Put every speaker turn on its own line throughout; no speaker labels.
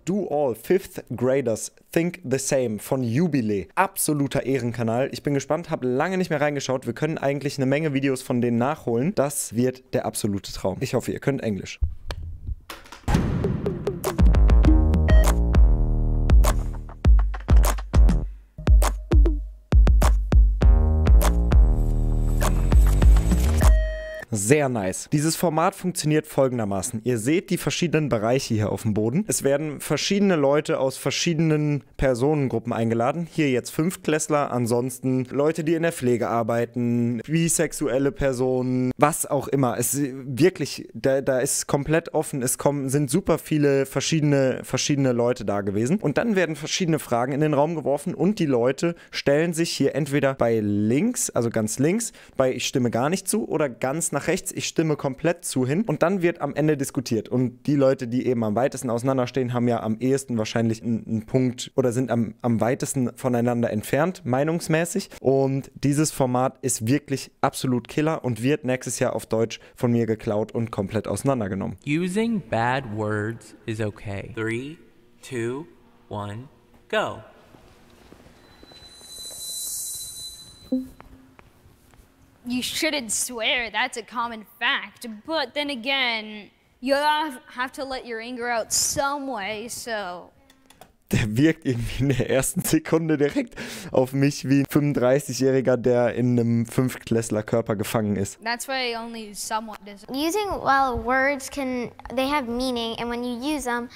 Do All Fifth Graders Think the Same von Jubilee. Absoluter Ehrenkanal. Ich bin gespannt, habe lange nicht mehr reingeschaut. Wir können eigentlich eine Menge Videos von denen nachholen. Das wird der absolute Traum. Ich hoffe, ihr könnt Englisch. Sehr nice. Dieses Format funktioniert folgendermaßen. Ihr seht die verschiedenen Bereiche hier auf dem Boden. Es werden verschiedene Leute aus verschiedenen Personengruppen eingeladen. Hier jetzt Fünftklässler, ansonsten Leute, die in der Pflege arbeiten, bisexuelle Personen, was auch immer. Es wirklich, da ist komplett offen. Sind super viele verschiedene Leute da gewesen. Und dann werden verschiedene Fragen in den Raum geworfen und die Leute stellen sich hier entweder bei links, also ganz links, bei ich stimme gar nicht zu oder ganz nach rechts, ich stimme komplett zu hin und dann wird am Ende diskutiert und die Leute, die eben am weitesten auseinanderstehen, haben ja am ehesten wahrscheinlich einen Punkt oder sind am weitesten voneinander entfernt, meinungsmäßig, und dieses Format ist wirklich absolut Killer und wird nächstes Jahr auf Deutsch von mir geklaut und komplett auseinandergenommen.
Using bad words is okay. 3, 2, 1, go.
You shouldn't swear, that's a common fact. But then again, you have to let your anger out some way, so...
Der wirkt irgendwie in der ersten Sekunde direkt auf mich wie ein 35-Jähriger, der in einem Fünftklässler-Körper gefangen ist.
That's why only somewhat does.
Using, well, words they have meaning, and when you use them,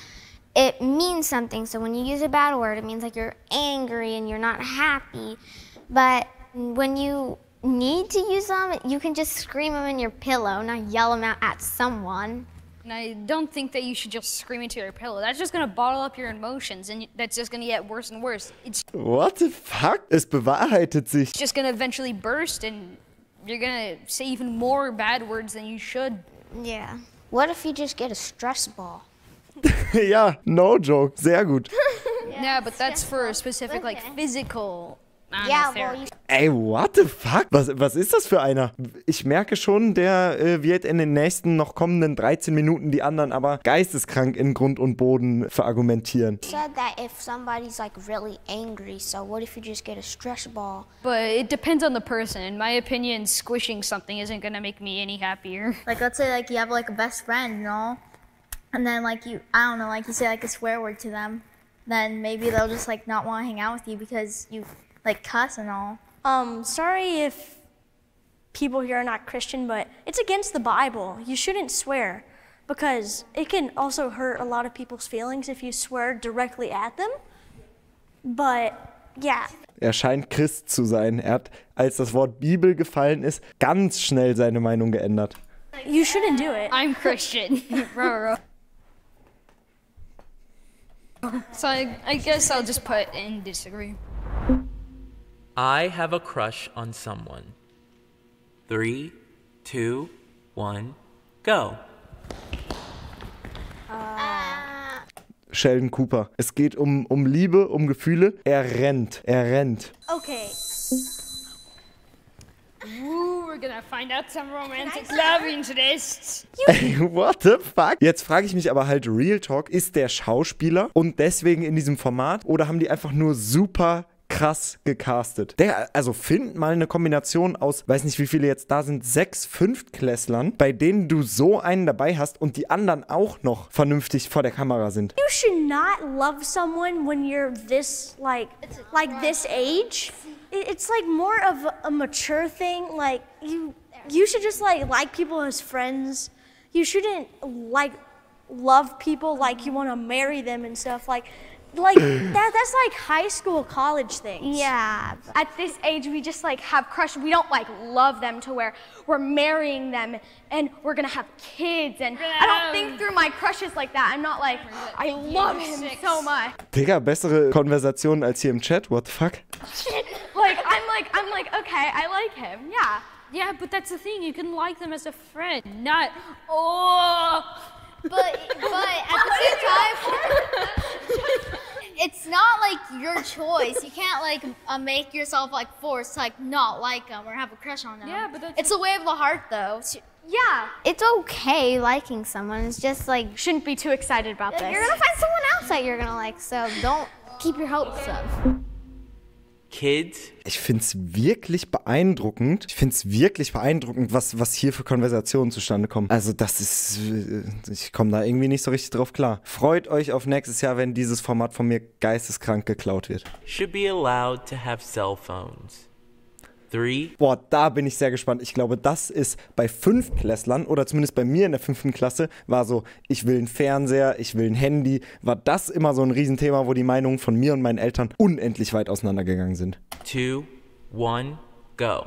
it means something. So when you use a bad word, it means like you're angry and you're not happy. But when you need to use them, you can just scream them in your pillow, not yell them out at someone.
And I don't think that you should just scream into your pillow. That's just gonna bottle up your emotions, and that's just gonna get worse and worse. It's
What the fuck? Es bewahrheitet sich.
just gonna eventually burst, and you're gonna say even more bad words than you should.
Yeah. What if you just get a stress ball?
Ja, no joke. Sehr gut.
Yeah, but that's for a specific, like, physical
Yeah, well,
therapy.
Ey, what the fuck? Was ist das für einer? Ich merke schon, der wird in den nächsten noch kommenden 13 Minuten die anderen aber geisteskrank in Grund und Boden verargumentieren.
You said that if somebody's like really angry, so what if you just get a stress ball?
But it depends on the person. In my opinion, squishing something isn't gonna make me any happier.
Like, let's say, like, you have, like, a best friend, you know? And then, like, I don't know, like, you say, like, a swear word to them. Then maybe they'll just, like, not want to hang out with you because you, like, cuss and all.
Sorry if people here are not Christian, but it's against the Bible. You shouldn't swear because it can also hurt a lot of people's feelings if you swear directly at them. But, yeah.
Er scheint Christ zu sein. Er hat, als das Wort Bibel gefallen ist, ganz schnell seine Meinung geändert.
You shouldn't do it.
I'm Christian. So I guess I'll just put in disagree.
I have a crush on someone. 3, 2, 1, go.
Sheldon Cooper. Es geht um Liebe, um Gefühle. Er rennt.
Okay.
Ooh, we're gonna find out some romantic love interests.
Ey, what the fuck? Jetzt frage ich mich aber halt, Real Talk, ist der Schauspieler und deswegen in diesem Format oder haben die einfach nur super krass gecastet? Also find mal eine Kombination aus, weiß nicht wie viele jetzt da sind, 6 Fünftklässlern, bei denen du so einen dabei hast und die anderen auch noch vernünftig vor der Kamera sind.
You should not love someone when you're this, like this age. It's like more of a mature thing. Like, you should just like people as friends. You shouldn't like love people like you want to marry them and stuff. Like that's like high school, college things.
Yeah. At this age, we just, like, have crushes. We don't, like, love them to where we're marrying them and we're gonna have kids. And I don't think through my crushes like that. I'm not like, I love him so much.
Digga, bessere Konversationen als hier im Chat. What the fuck?
Like, I'm like, okay, I like him. Yeah.
Yeah, but that's the thing. You can like them as a friend, not
But at the same time, it's not like your choice. You can't like make yourself like forced to like not like them or have a crush on them.
Yeah, but that's
it's a way of the heart though.
Yeah.
It's okay liking someone. It's just like,
Shouldn't be too excited about this.
you're gonna find someone else that you're gonna like, so don't keep your hopes up.
Kids,
Ich finde es wirklich beeindruckend. Was hier für Konversationen zustande kommen. Also das ist, ich komme da irgendwie nicht so richtig drauf klar. Freut euch auf nächstes Jahr, wenn dieses Format von mir geisteskrank geklaut wird.
should be allowed to have cell phones. 3,
Boah, da bin ich sehr gespannt. Ich glaube, das ist bei 5-Klässlern oder zumindest bei mir in der 5. Klasse war so, ich will einen Fernseher, ich will ein Handy. War das immer so ein Riesenthema, wo die Meinungen von mir und meinen Eltern unendlich weit auseinandergegangen sind.
2, 1, go.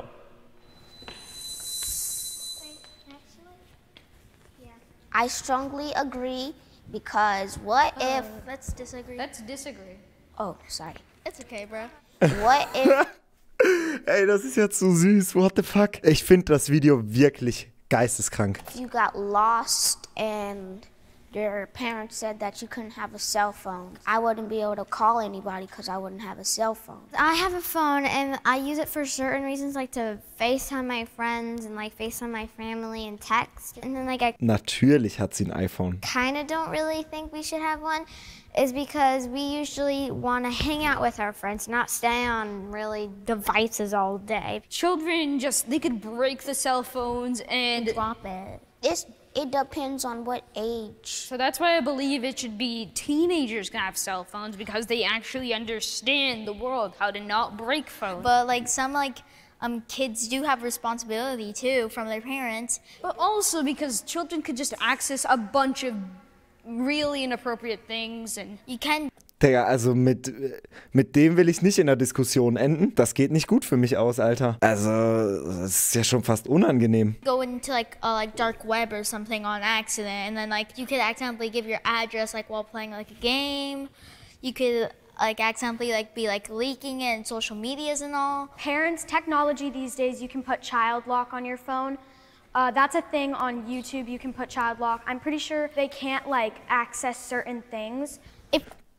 I strongly agree because what if,
Let's disagree.
Let's disagree.
oh, sorry.
It's okay, bro.
What if,
Ey, das ist jetzt so süß. What the fuck? Ich finde das Video wirklich geisteskrank.
you got lost and your parents said that you couldn't have a cell phone? I wouldn't be able to call anybody because I wouldn't have a cell phone.
I have a phone and I use it for certain reasons, like to FaceTime my friends and like FaceTime my family and text. And then like I
Natürlich hat sie ein iPhone.
kind of don't really think we should have one, is because we usually want to hang out with our friends, not stay on really devices all day.
Children they could break the cell phones and
Drop it.
It depends on what age.
so that's why I believe it should be teenagers can have cell phones because they actually understand the world, how to not break phones.
But like some kids do have responsibility too from their parents.
But also because children could just access a bunch of really inappropriate things and
You can
Digga, also mit dem will ich nicht in der Diskussion enden. Das geht nicht gut für mich aus, Alter. Also, das ist ja schon fast unangenehm.
go into like dark web or something on accident, and then like you could accidentally give your address like while playing like a game. You could like accidentally like be like leaking it in social medias and all.
Parents, technology these days, you can put child lock on your phone. That's a thing on YouTube, you can put child lock. I'm pretty sure they can't like access certain things.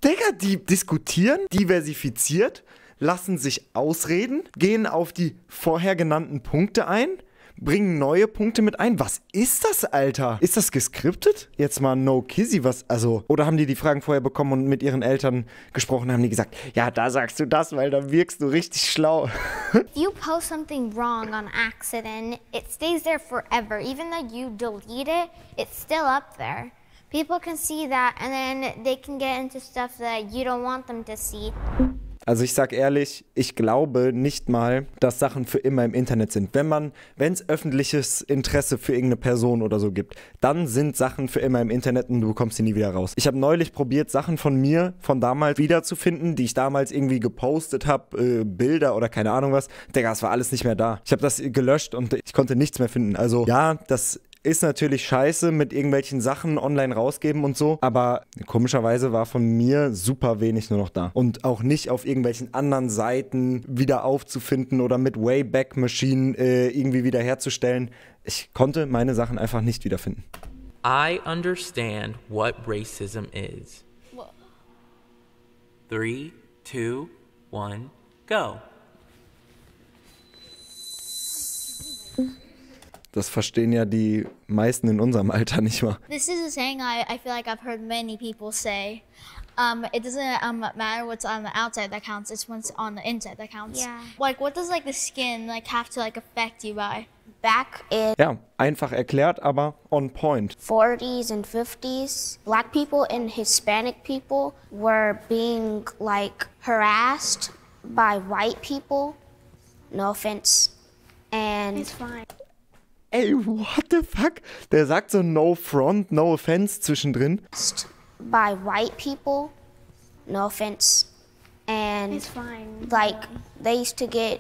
Digga, die diskutieren, diversifiziert, lassen sich ausreden, gehen auf die vorher genannten Punkte ein, bringen neue Punkte mit ein. Was ist das, Alter? Ist das geskriptet? Jetzt mal no kizzy, oder haben die Fragen vorher bekommen und mit ihren Eltern gesprochen, haben die gesagt, ja, da sagst du das, weil da wirkst du richtig schlau.
If you post something wrong on accident, it stays there forever. Even though you delete it, it's still up there. People can see that and then they can get into stuff that you don't want them to see.
Also ich sag ehrlich, ich glaube nicht mal, dass Sachen für immer im Internet sind. Wenn es öffentliches Interesse für irgendeine Person oder so gibt, dann sind Sachen für immer im Internet und du bekommst sie nie wieder raus. Ich habe neulich probiert, Sachen von mir, von damals wiederzufinden, die ich damals irgendwie gepostet habe, Bilder oder keine Ahnung was. Digga, es war alles nicht mehr da. Ich habe das gelöscht und ich konnte nichts mehr finden. Also ja, das ist natürlich scheiße mit irgendwelchen Sachen online rausgeben und so, aber komischerweise war von mir super wenig nur noch da. Und auch nicht auf irgendwelchen anderen Seiten wieder aufzufinden oder mit Wayback-Maschinen irgendwie wiederherzustellen. Ich konnte meine Sachen einfach nicht wiederfinden.
I understand what racism is. 3, 2, 1, go.
Das verstehen ja die meisten in unserem Alter nicht mal.
This is a saying I feel like I've heard many people say. It doesn't matter what's on the outside that counts, it's what's on the inside that counts.
Yeah.
Like what does like the skin like have to like affect you by?
Back in
Ja, einfach erklärt, aber on point.
40s and 50s, black people and Hispanic people were being like harassed by white people. No offense. And
It's fine.
Ey, what the fuck? Der sagt so no front, no offense zwischendrin.
by white people. No offense. And
It's fine.
like they used to get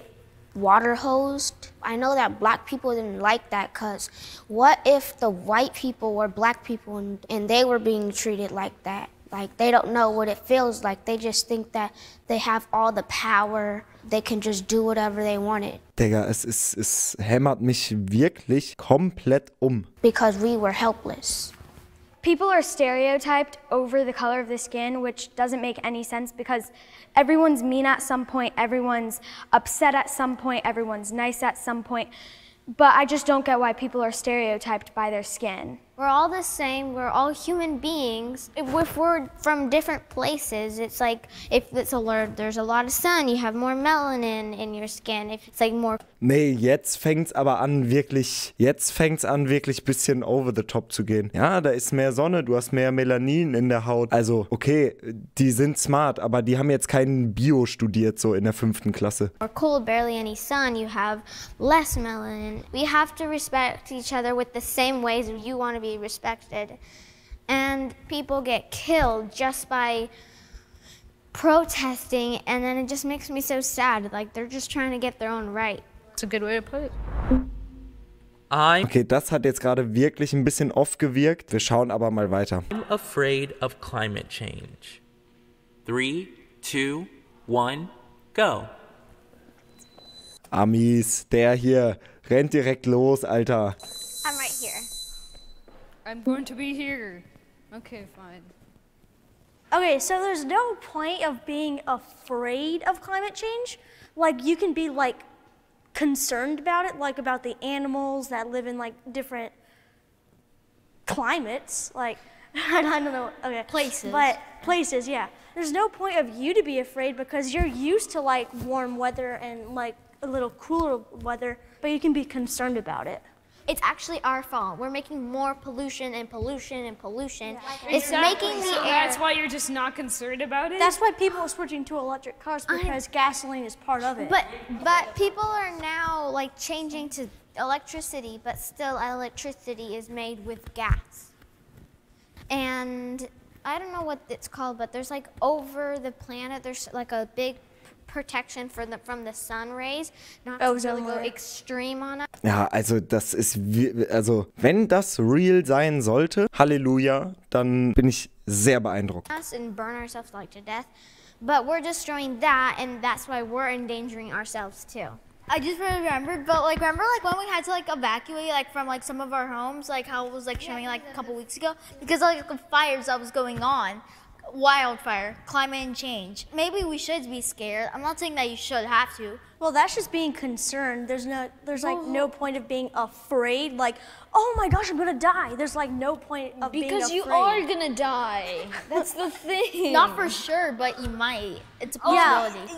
water hosed. I know that black people didn't like that because what if the white people were black people and they were being treated like that? Like they don't know what it feels like. They just think that they have all the power. They can just do whatever they wanted.
Digga, es hämmert mich wirklich komplett um.
Because we were helpless.
People are stereotyped over the color of the skin, which doesn't make any sense because everyone's mean at some point, everyone's upset at some point, everyone's nice at some point. But I just don't get why people are stereotyped by their skin.
We're all the same. We're all human beings. If we're from different places, it's like if there's a lot of sun, you have more melanin in your skin. If it's like more.
Nee, jetzt fängt's an, wirklich bisschen over the top zu gehen. Ja, da ist mehr Sonne, du hast mehr Melanin in der Haut. Also, okay, die sind smart, aber die haben jetzt keinen Bio studiert, so in der 5. Klasse.
Or cold, barely any sun, you have less melanin. We have to respect each other with the same ways you want to be respected. And people get killed just by protesting, and then it just makes me so sad. Like, they're just trying to get their own right.
That's a good way to put it.
Okay, das hat jetzt gerade wirklich ein bisschen off gewirkt. Wir schauen aber mal weiter.
I'm afraid of climate change. 3, 2, 1, go.
Amis, der hier rennt direkt los, Alter.
I'm right here.
I'm going to be here. Okay, fine.
Okay, so there's no point of being afraid of climate change. Like, you can be, like, concerned about it, like about the animals that live in, like, different climates. Like, I don't know, okay.
Places.
But places, yeah. There's no point of you to be afraid because you're used to, like, warm weather and, like, a little cooler weather, but you can be concerned about it.
It's actually our fault. We're making more pollution and pollution and pollution. It's making the air.
That's why you're just not concerned about it?
That's why people are switching to electric cars, because gasoline is part of it.
But people are now like changing to electricity, but still electricity is made with gas. And I don't know what it's called, but there's like over the planet, there's like a big protection from the sun rays, not to really go extreme on us.
Ja, also das ist, also wenn das real sein sollte, Halleluja, dann bin ich sehr beeindruckt.
And burn ourselves like to death, but we're destroying that, and that's why we're endangering ourselves too.
I just really remembered, but like remember like when we had to like evacuate like from like some of our homes, like how it was like showing like a couple weeks ago because like the fires that was going on. Wildfire, climate change. Maybe we should be scared. I'm not saying that you should have to.
Well, that's just being concerned. There's like no point of being afraid. Like, oh my gosh, I'm gonna die. There's like no point of being afraid.
Because you are gonna die. That's the thing.
Not for sure, but you might. It's a possibility.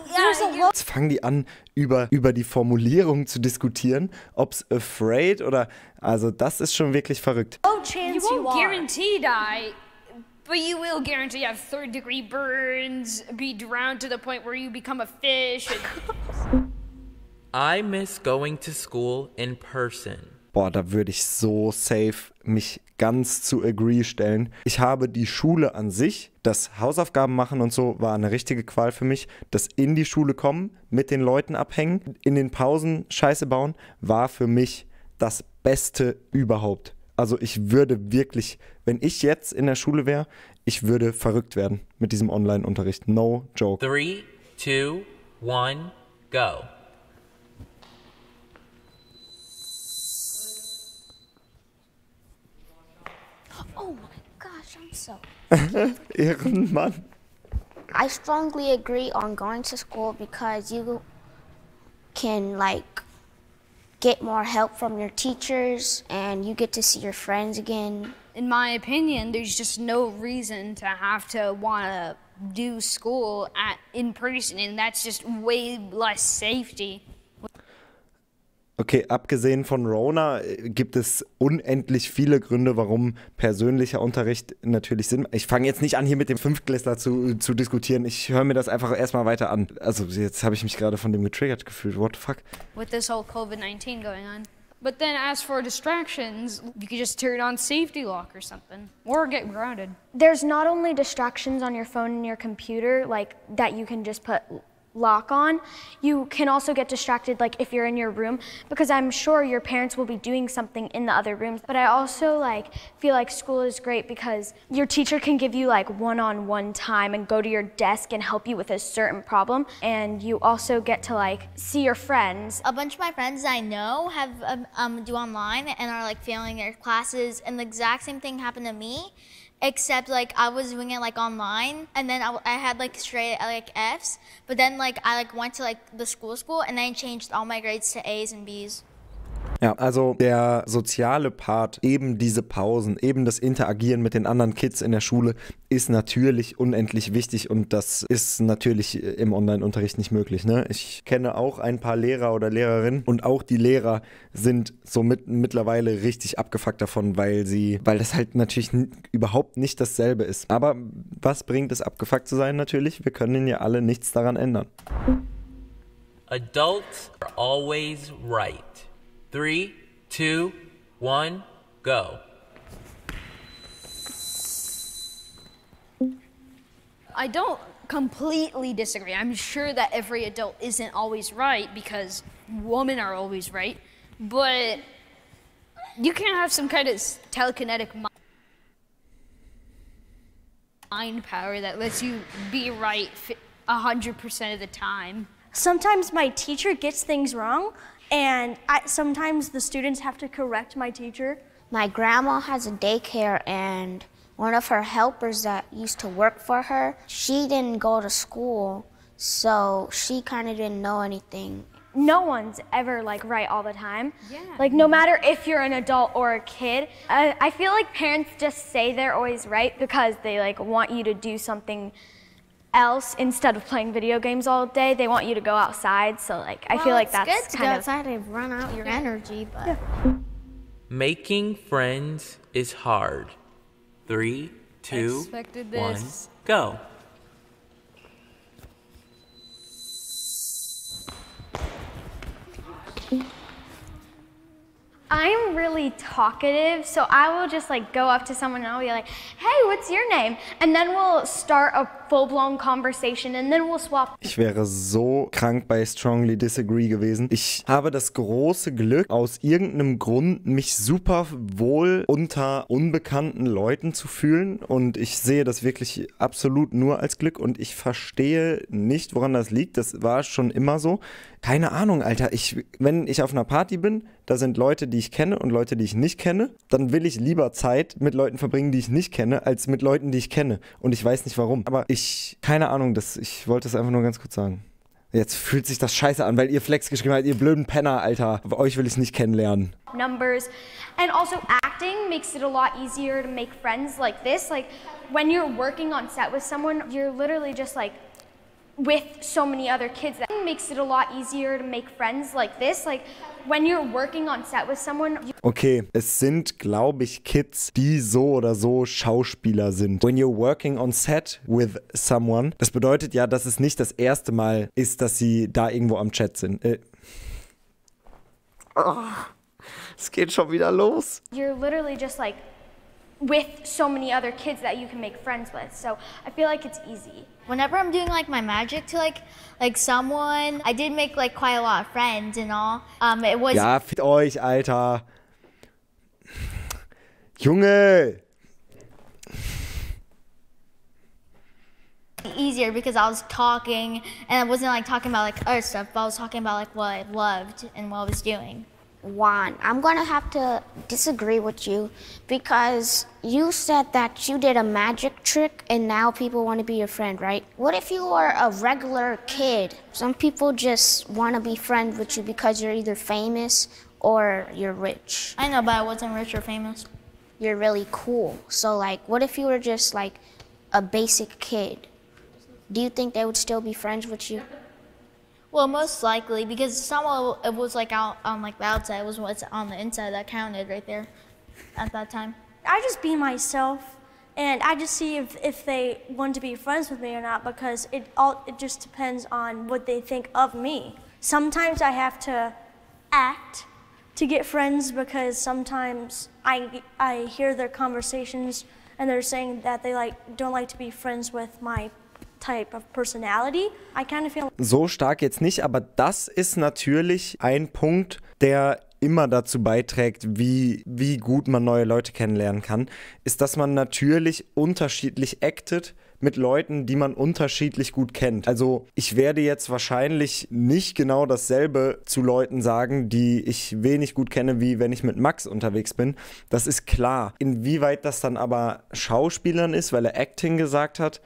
Jetzt fangen die an, über die Formulierung zu diskutieren, ob's afraid oder, also das ist schon wirklich verrückt.
No chance
You won't
are.
guarantee die, but you will guarantee have 3rd-degree burns, be drowned to the point where you become a fish.
I miss going to school in person.
Boah, da würde ich so safe mich ganz zu agree stellen. Ich habe die Schule an sich, das Hausaufgaben machen und so, war eine richtige Qual für mich. Das in die Schule kommen, mit den Leuten abhängen, in den Pausen Scheiße bauen, war für mich das Beste überhaupt. Also ich würde wirklich, wenn ich jetzt in der Schule wäre, ich würde verrückt werden mit diesem Online-Unterricht. No joke.
3, 2, 1, go.
Oh my gosh, I'm so.
Ehrenmann.
I strongly agree on going to school because you can like get more help from your teachers and you get to see your friends again.
In my opinion, there's just no reason to have to want to do school in person, and that's just way less safety.
Okay, abgesehen von Rona gibt es unendlich viele Gründe, warum persönlicher Unterricht natürlich Sinn macht. Ich fange jetzt nicht an, hier mit dem Fünftklässler zu diskutieren. Ich höre mir das einfach erstmal weiter an. Also jetzt habe ich mich gerade von dem getriggert gefühlt. What the fuck?
With this whole COVID-19 going on. But then as for distractions, you could just turn on safety lock or something, or get grounded.
There's not only distractions on your phone and your computer, like that you can just put lock on, you can also get distracted like if you're in your room, because I'm sure your parents will be doing something in the other rooms. But I also like feel like school is great because your teacher can give you like one-on-one time and go to your desk and help you with a certain problem, and you also get to like see your friends.
A bunch of my friends I know have do online and are like failing their classes, and the exact same thing happened to me. Except like I was doing it like online, and then I had like straight like Fs, but then like I like went to like the school and then changed all my grades to A's and B's.
Ja, also der soziale Part, eben diese Pausen, eben das Interagieren mit den anderen Kids in der Schule ist natürlich unendlich wichtig und das ist natürlich im Online-Unterricht nicht möglich. Ne? Ich kenne auch ein paar Lehrer oder Lehrerinnen und auch die Lehrer sind somit mittlerweile richtig abgefuckt davon, weil das halt natürlich überhaupt nicht dasselbe ist. Aber was bringt es, abgefuckt zu sein natürlich? Wir können ja alle nichts daran ändern.
Adults are always right. 3, 2, 1, go.
I don't completely disagree. I'm sure that every adult isn't always right because women are always right, but you can have some kind of telekinetic mind power that lets you be right 100% of the time.
Sometimes my teacher gets things wrong, and sometimes the students have to correct my teacher.
My grandma has a daycare, and one of her helpers that used to work for her, she didn't go to school, so she kind of didn't know anything.
No one's ever like right all the time.
Yeah.
Like no matter if you're an adult or a kid, I feel like parents just say they're always right because they like want you to do something else instead of playing video games all day. They want you to go outside, so like I feel like that's
good to go
kind of
outside and run out your energy, but
Making friends is hard. 3, 2,
Expected
1,
this.
go.
I'm really talkative, so I will just like go up to someone and I'll be like, hey, what's your name? And then we'll start a full-blown conversation and then we'll swap.
Ich wäre so krank bei Strongly Disagree gewesen. Ich habe das große Glück, aus irgendeinem Grund mich super wohl unter unbekannten Leuten zu fühlen und ich sehe das wirklich absolut nur als Glück und ich verstehe nicht, woran das liegt. Das war schon immer so. Keine Ahnung, Alter. Wenn ich auf einer Party bin, da sind Leute, die ich kenne und Leute, die ich nicht kenne, dann will ich lieber Zeit mit Leuten verbringen, die ich nicht kenne, als mit Leuten, die ich kenne. Und ich weiß nicht warum. Aber keine Ahnung, ich wollte das einfach nur ganz kurz sagen. Jetzt fühlt sich das scheiße an, weil ihr Flex geschrieben habt, ihr blöden Penner, Alter. Aber euch will ich nicht kennenlernen.
Numbers. And also acting makes it a lot easier to make friends like this. Like when you're working on set with someone, you're literally just like with so many other kids. That makes it a lot easier to make friends like this. Like when you're working on set with someone.
Okay, es sind, glaube ich, Kids, die so oder so Schauspieler sind. When you're working on set with someone, das bedeutet ja, dass es nicht das erste Mal ist, dass sie da irgendwo am Chat sind. Es geht schon wieder los.
You're literally just like with so many other kids that you can make friends with. So I feel like it's easy.
Whenever I'm doing like my magic to like someone, I did make like quite a lot of friends and all. It was
Ja, fickt euch, Alter. Junge!
easier because I was talking and I wasn't like talking about like other stuff, but I was talking about like what I loved and what I was doing.
Juan, I'm gonna have to disagree with you because you said that you did a magic trick and now people want to be your friend, right? What if you were a regular kid? Some people just want to be friends with you because you're either famous or you're rich.
I know, but I wasn't rich or famous.
You're really cool. So like, what if you were just like a basic kid? Do you think they would still be friends with you?
Well, most likely, because someone it was like out on like the outside, it was what's on the inside that counted right there at that time.
I just be myself, and I just see if they want to be friends with me or not, because it just depends on what they think of me. Sometimes I have to act to get friends because sometimes I hear their conversations and they're saying that they don't like to be friends with my type of personality. I kind of feel
so stark jetzt nicht, aber das ist natürlich ein Punkt, der immer dazu beiträgt, wie gut man neue Leute kennenlernen kann, ist, dass man natürlich unterschiedlich actet mit Leuten, die man unterschiedlich gut kennt. Also ich werde jetzt wahrscheinlich nicht genau dasselbe zu Leuten sagen, die ich wenig gut kenne, wie wenn ich mit Max unterwegs bin. Das ist klar. Inwieweit das dann aber Schauspielern ist, weil er Acting gesagt hat,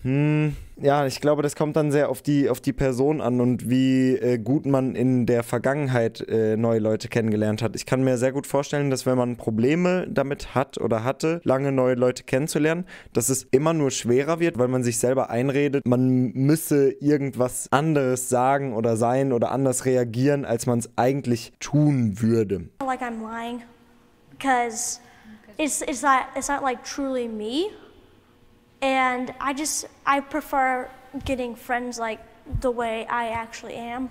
Ja, ich glaube, das kommt dann sehr auf die Person an und wie gut man in der Vergangenheit neue Leute kennengelernt hat. Ich kann mir sehr gut vorstellen, dass wenn man Probleme damit hat oder hatte, lange neue Leute kennenzulernen, dass es immer nur schwerer wird, weil man sich selber einredet, man müsse irgendwas anderes sagen oder sein oder anders reagieren, als man es eigentlich tun würde.
Like I'm lying, because it's not like truly me. And I prefer getting friends like the way I actually am.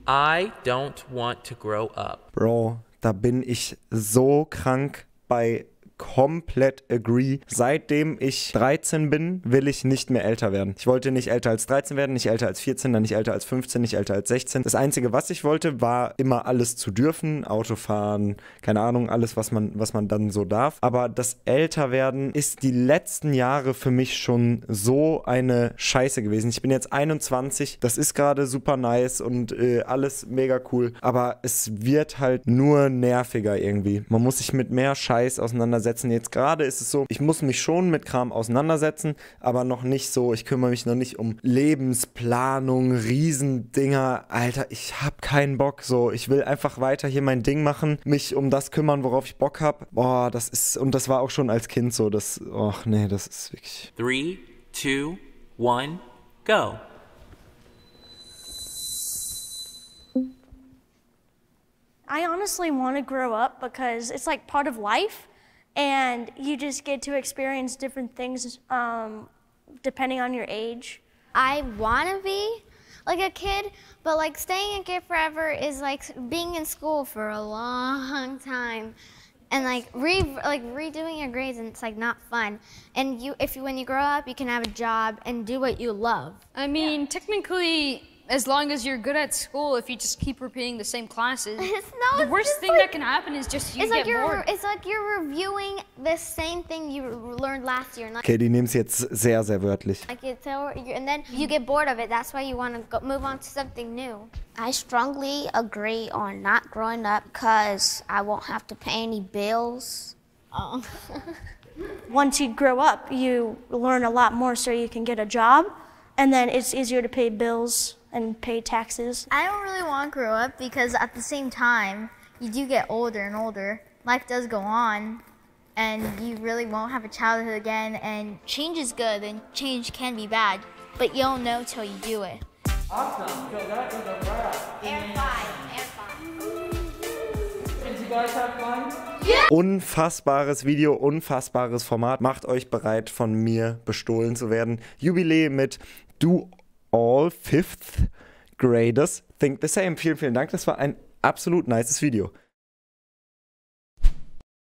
I don't want to grow up.
Bro, da bin ich so krank bei komplett agree. Seitdem ich 13 bin, will ich nicht mehr älter werden. Ich wollte nicht älter als 13 werden, nicht älter als 14, dann nicht älter als 15, nicht älter als 16. Das Einzige, was ich wollte, war immer alles zu dürfen. Auto fahren, keine Ahnung, alles, was man dann so darf. Aber das Älterwerden ist die letzten Jahre für mich schon so eine Scheiße gewesen. Ich bin jetzt 21, das ist gerade super nice und alles mega cool. Aber es wird halt nur nerviger irgendwie. Man muss sich mit mehr Scheiß auseinandersetzen. Jetzt gerade ist es so, ich muss mich schon mit Kram auseinandersetzen, aber noch nicht so, ich kümmere mich noch nicht um Lebensplanung, Riesendinger. Alter, ich hab keinen Bock so. Ich will einfach weiter hier mein Ding machen, mich um das kümmern, worauf ich Bock hab. Boah, und das war auch schon als Kind so, das ist wirklich...
3, 2, 1, go.
I honestly want to grow up because it's like part of life, and you just get to experience different things depending on your age.
I want to be like a kid, but like staying a kid forever is like being in school for a long time. And like redoing your grades, and it's like not fun. And when you grow up, you can have a job and do what you love.
I mean, technically, as long as you're good at school, if you just keep repeating the same classes, the worst thing that can happen is just you get bored.
It's like you're reviewing the same thing you learned last year.
Okay, die nehmen es jetzt sehr, sehr wörtlich.
And then you get bored of it. That's why you want to move on to something new.
I strongly agree on not growing up because I won't have to pay any bills.
Oh.
Once you grow up, you learn a lot more so you can get a job, and then it's easier to pay bills and pay taxes.
I don't really want to grow up because at the same time, you do get older and older. Life does go on, and you really won't have a childhood again, and change is good, and change can be bad, but you don't know till you do it.
Awesome. So that was a wrap.
Air five.
Did you guys have fun?
Unfassbares Video, unfassbares Format. Macht euch bereit, von mir bestohlen zu werden. Jubilee mit Do All Fifth Graders Think the Same. Vielen, vielen Dank. Das war ein absolut nices Video.